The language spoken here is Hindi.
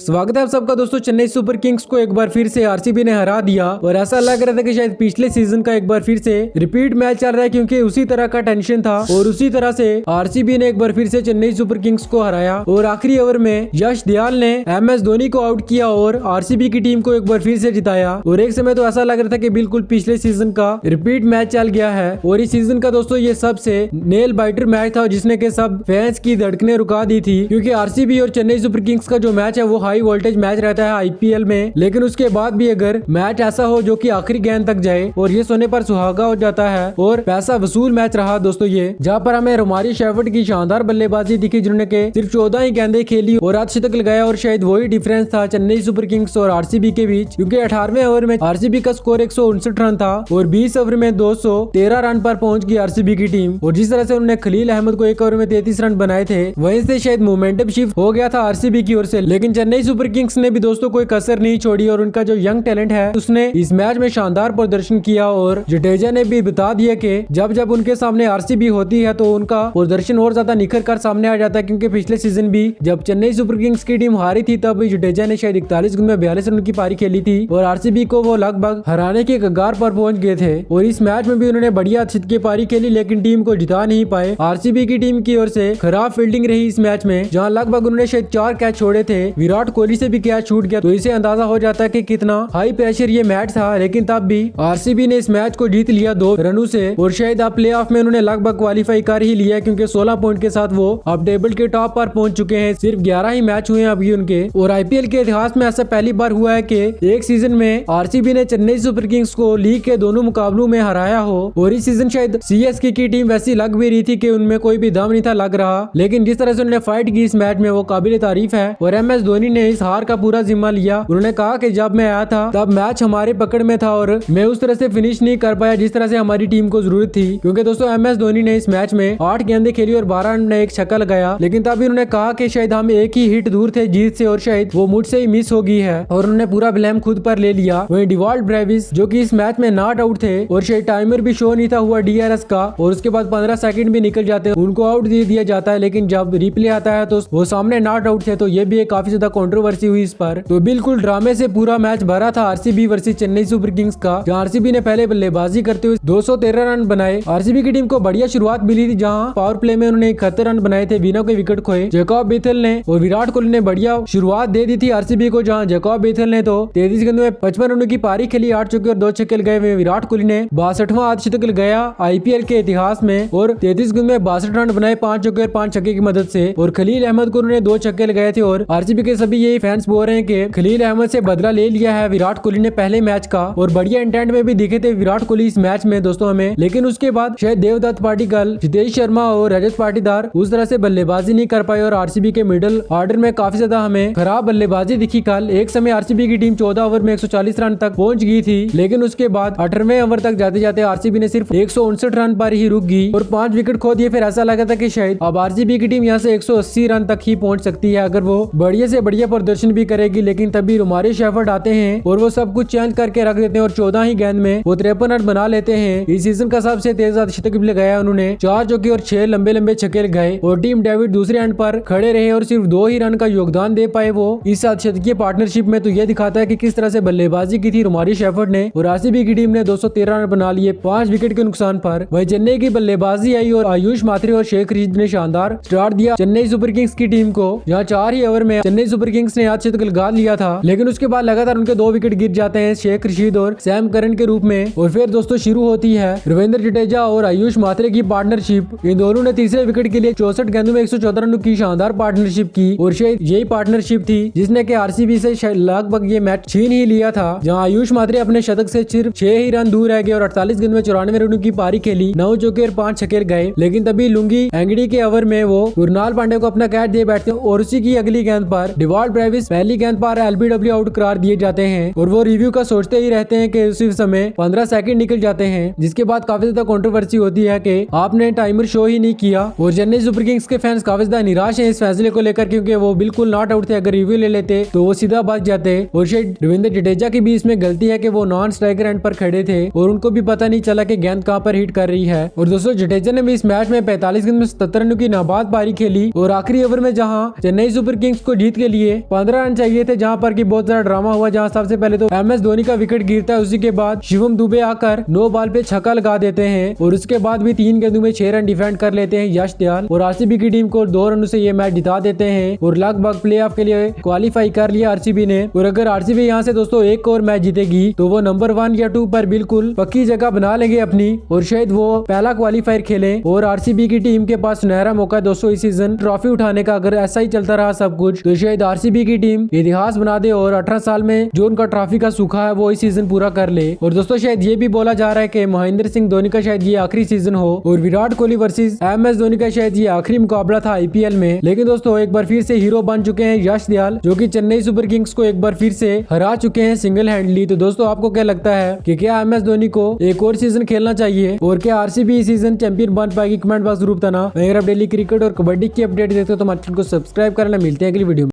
स्वागत है आप सबका दोस्तों। चेन्नई सुपर किंग्स को एक बार फिर से आरसीबी ने हरा दिया और ऐसा लग रहा था कि शायद पिछले सीजन का एक बार फिर से रिपीट मैच चल रहा है, क्योंकि उसी तरह का टेंशन था और उसी तरह से आरसीबी ने एक बार फिर से चेन्नई सुपर किंग्स को हराया और आखिरी ओवर में यश दयाल ने एमएस धोनी को आउट किया और आरसीबी की टीम को एक बार फिर से जिताया। और एक समय तो ऐसा लग रहा था कि बिल्कुल पिछले सीजन का रिपीट मैच चल गया है और इस सीजन का दोस्तों ये सबसे नेल बाइटर मैच था, जिसने के सब फैंस की धड़कनें रुका दी थी, क्योंकि आरसीबी और चेन्नई सुपर किंग्स का जो मैच है वो हाई वोल्टेज मैच रहता है आईपीएल में। लेकिन उसके बाद भी अगर मैच ऐसा हो जो कि आखिरी गेंद तक जाए और ये सोने पर सुहागा हो जाता है और पैसा वसूल मैच रहा दोस्तों ये, जहां पर हमें रोमारियो शेफर्ड की शानदार बल्लेबाजी दिखी, जिन्होंने के सिर्फ 14 ही गेंदें खेली और अर्धशतक लगाया और शायद वही डिफरेंस था चेन्नई सुपर किंग्स और आरसीबी के बीच, क्योंकि 18वें ओवर में आरसीबी का स्कोर 159 रन था और 20 ओवर में 213 रन पर पहुंच गई आरसीबी की टीम। और जिस तरह से उन्होंने खलील अहमद को एक ओवर में 33 रन बनाए थे, वहीं से शायद मोमेंटम शिफ्ट हो गया था आरसीबी की ओर से। लेकिन चेन्नई सुपर किंग्स ने भी दोस्तों कोई कसर नहीं छोड़ी और उनका जो यंग टैलेंट है उसने इस मैच में शानदार प्रदर्शन किया और जडेजा ने भी बता दिया कि जब जब उनके सामने आरसीबी होती है तो उनका प्रदर्शन और ज्यादा निखर कर सामने आ जाता है, क्योंकि पिछले सीजन भी जब चेन्नई सुपर किंग्स की टीम हारी थी तब जडेजा ने शायद 41 गेंद में 42 रन की पारी खेली थी और आरसीबी को वो लगभग हराने के कगार पर पहुंच गए थे। और इस मैच में भी उन्होंने बढ़िया अच्छी की पारी खेली, लेकिन टीम को जिता नहीं पाए। आरसीबी की टीम की ओर से खराब फील्डिंग रही इस मैच में, जहां लगभग उन्होंने शायद 4 कैच छोड़े थे। विराट कोहली से भी कैच छूट गया, तो इसे अंदाजा हो जाता है कि कितना हाई प्रेशर ये मैच था। लेकिन तब भी आरसीबी ने इस मैच को जीत लिया 2 रनों से और शायद अब प्लेऑफ में उन्होंने लगभग क्वालिफाई कर ही लिया, क्योंकि 16 पॉइंट के साथ वो अब टेबल के टॉप पर पहुंच चुके हैं। सिर्फ 11 ही मैच हुए हैं अभी उनके। और आईपीएल के इतिहास में ऐसा पहली बार हुआ है कि एक सीजन में आरसीबी ने चेन्नई सुपर किंग्स को लीग के दोनों मुकाबलों में हराया हो। और इस सीजन शायद सीएसके की टीम वैसी लग भी रही थी कि उनमें कोई भी दम नहीं था लग रहा, लेकिन जिस तरह से उन्होंने फाइट की इस मैच में वो काबिल तारीफ है। और एमएस धोनी ने इस हार का पूरा जिम्मा लिया। उन्होंने कहा कि जब मैं आया था तब मैच हमारे पकड़ में था और मैं उस तरह से फिनिश नहीं कर पाया जिस तरह से हमारी टीम को जरूरत थी, क्योंकि दोस्तों एमएस धोनी ने इस मैच में 8 गेंदें खेली और 12 रन में एक छक्का लगाया। लेकिन तभी उन्होंने कहा कि शायद हम एक ही हिट दूर थे जीत से और शायद वो मुझसे ही मिस हो गई है, और उन्होंने पूरा ब्लेम खुद पर ले लिया। वहीं डिवाल्ड ब्रेविस जो कि इस मैच में नॉट आउट थे और शायद टाइमर भी शो नहीं था हुआ डीआरएस का, और उसके बाद 15 सेकंड भी निकल जाते हैं, उनको आउट दे दिया जाता है। लेकिन जब रिप्ले आता है तो वो सामने नॉट आउट थे, तो ये भी एक काफी ज्यादा कंट्रोवर्सी हुई इस पर। तो बिल्कुल ड्रामे से पूरा मैच भरा था RCB versus Chennai super Kings का, जहां आरसीबी ने पहले बल्लेबाजी करते हुए 213 रन बनाए। आरसीबी की टीम को बढ़िया शुरुआत मिली थी, जहां पावर प्ले में उन्होंने 71 रन बनाए थे बिना कोई विकेट खोए। जैकब बेथेल ने और विराट कोहली ने बढ़िया शुरुआत दे दी थी आरसीबी को, जहां जैकब बेथेल ने तो 33 गेंदों में 55 रनों की पारी खेली, 8 चौके और 2 छक्के लगाए। विराट कोहली ने 62वां अर्धशतक लगाया आईपीएल के इतिहास में और 33 गेंदों में 62 रन बनाए 5 चौके और 5 छक्के की मदद से। और खलील अहमद को उन्होंने 2 छक्के लगाए थे। और आरसीबी के सभी यही फैंस बोल रहे हैं कि खलील अहमद से बदला ले लिया है विराट कोहली ने पहले मैच का, और बढ़िया इंटेंट में भी दिखे थे विराट कोहली इस मैच में दोस्तों हमें। लेकिन उसके बाद शायद देवदत्त पाटिकल, जितेश शर्मा और रजत पाटीदार उस तरह से बल्लेबाजी नहीं कर पाए और आरसीबी के मिडिल ऑर्डर में काफी ज्यादा हमें खराब बल्लेबाजी दिखी कल। एक समय आरसीबी की टीम 14 ओवर में 140 रन तक पहुंच गई थी, लेकिन उसके बाद 18वें ओवर तक जाते जाते आरसीबी ने सिर्फ 159 रन पर ही रुक गई और 5 विकेट खो दिए। फिर ऐसा लगा था कि शायद अब आरसीबी की टीम यहाँ से 180 रन तक ही पहुंच सकती है अगर वो बढ़िया से बढ़िया प्रदर्शन भी करेगी। लेकिन तभी रोमारियो शेफर्ड आते हैं और वो सब कुछ चेंज करके रख देते हैं और 14 ही गेंद में वो 53 रन बना लेते हैं। इस सीजन का सबसे तेज अर्धशतक भी लगाया उन्होंने, 4 चौके और 6 लंबे लंबे छक्के लगाए। और टीम डेविड दूसरे एंड पर खड़े रहे और सिर्फ 2 ही रन का योगदान दे पाए वो इस अर्धशतकीय पार्टनरशिप में। तो ये दिखाता है कि किस तरह से बल्लेबाजी की थी रोमारियो शेफर्ड ने। और आरसीबी की टीम ने 213 रन बना लिए 5 विकेट के नुकसान पर। वहीं चेन्नई की बल्लेबाजी आई और आयुष मात्रे और शेख रशीद ने शानदार स्टार्ट दिया चेन्नई सुपर किंग्स की टीम को, जहाँ 4 ही ओवर में चेन्नई सुपर किंग्स ने अर्धशतक लगा लिया था। लेकिन उसके बाद लगातार उनके 2 विकेट गिर जाते हैं शेख रशीद और सैम करन के रूप में। और फिर दोस्तों शुरू होती है रविंद्र जडेजा और आयुष मात्रे की पार्टनरशिप। इन दोनों ने तीसरे विकेट के लिए 64 गेंदों में 114 रनों की शानदार पार्टनरशिप की, और शायद यही पार्टनरशिप थी जिसने के आरसीबी से लगभग ये मैच छीन ही लिया था, जहां आयुष मात्रे अपने शतक से सिर्फ 6 ही रन दूर रह गए और 48 गेंद में 94 रनों की पारी खेली, 9 चौके और 5 छक्के गए। लेकिन तभी लुंगी एंगडी के ओवर में वो कुरनाल पांडे को अपना कैच दे बैठते हैं और उसी की अगली गेंद पर डिवाल्ड ब्रेविस पहली गेंद पर एलबीडब्ल्यू आउट करार दिए जाते हैं। और वो रिव्यू का सोचते ही रहते हैं कि उसी समय 15 सेकंड निकल जाते हैं, जिसके बाद काफी ज्यादा कंट्रोवर्सी होती है कि आपने टाइमर शो ही नहीं किया। और चेन्नई सुपर किंग्स के फैंस काफी ज्यादा निराश हैं इस फैसले को लेकर, क्योंकि वो बिल्कुल नॉट आउट थे। अगर रिव्यू ले लेते तो वो सीधा बच जाते। और शायद रविंद्र जडेजा की भी इसमें गलती है कि वो नॉन स्ट्राइकर एंड पर खड़े थे और उनको भी पता नहीं चला कि गेंद कहां पर हिट कर रही है। और दोस्तों जडेजा ने भी इस मैच में 45 गेंद में 77 रनों की नाबाद पारी खेली और आखिरी ओवर में जहां चेन्नई सुपर किंग्स को जीत के लिए लिए 15 रन चाहिए थे, जहाँ पर की बहुत सारा ड्रामा हुआ। जहाँ सबसे पहले तो MS धोनी का विकेट गिरता है, उसी के बाद शिवम दुबे आकर 9 बॉल पे छक्का लगा देते हैं और उसके बाद भी 3 गेंदों में 6 रन डिफेंड कर लेते हैं यश दयाल और RCB की टीम को 2 रनों से ये मैच जिता देते हैं और लगभग प्लेऑफ के लिए क्वालिफाई कर लिया RCB ने। और अगर RCB यहाँ से दोस्तों एक और मैच जीतेगी तो वो नंबर 1 या 2 पर बिल्कुल पक्की जगह बना लेंगे अपनी और शायद वो पहला क्वालिफायर खेले। और RCB की टीम के पास सुनहरा मौका दोस्तों इस सीजन ट्रॉफी उठाने का। अगर ऐसा ही चलता रहा सब कुछ तो शायद RCB की टीम इतिहास बना दे और 18 साल में जो उनका ट्रॉफी का सूखा है वो इस सीजन पूरा कर ले। और दोस्तों शायद ये भी बोला जा रहा है कि महेंद्र सिंह धोनी का शायद ये आखिरी सीजन हो और विराट कोहली वर्सेस MS धोनी का शायद ये आखिरी मुकाबला था IPL में। लेकिन दोस्तों एक बार फिर से हीरो बन चुके हैं यश दयाल, जो कि चेन्नई सुपर किंग्स को एक बार फिर से हरा चुके हैं सिंगल हैंडली। तो दोस्तों आपको क्या लगता है कि क्या MS धोनी को एक और सीजन खेलना चाहिए और क्या RCB इस सीजन चैंपियन बन पाएगी? कमेंट बॉक्स जरूर बताना। अगर आप डेली क्रिकेट और कबड्डी की अपडेट देखते हो तो हमारे चैनल को सब्सक्राइब करना। मिलते हैं अगली वीडियो में।